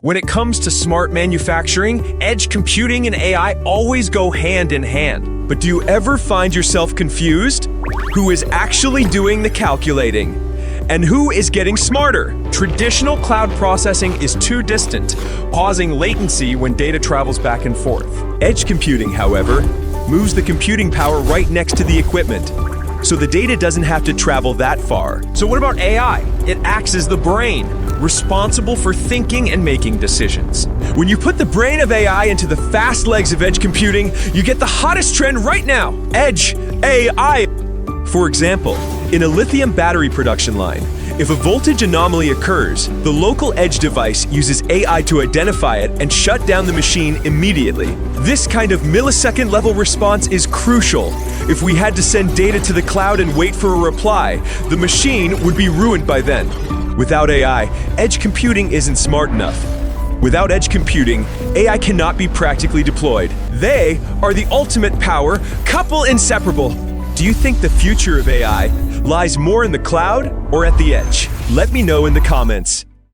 When it comes to smart manufacturing, edge computing and AI always go hand in hand. But do you ever find yourself confused? Who is actually doing the calculating? And who is getting smarter? Traditional cloud processing is too distant, causing latency when data travels back and forth. Edge computing, however, moves the computing power right next to the equipment, so the data doesn't have to travel that far. So what about AI? It acts as the brain, responsible for thinking and making decisions. When you put the brain of AI into the fast legs of edge computing, you get the hottest trend right now, Edge AI. For example, in a lithium battery production line, if a voltage anomaly occurs, the local edge device uses AI to identify it and shut down the machine immediately. This kind of millisecond-level response is crucial. If we had to send data to the cloud and wait for a reply, the machine would be ruined by then. Without AI, edge computing isn't smart enough. Without edge computing, AI cannot be practically deployed. They are the ultimate power, couple inseparable. Do you think the future of AI lies more in the cloud or at the edge? Let me know in the comments.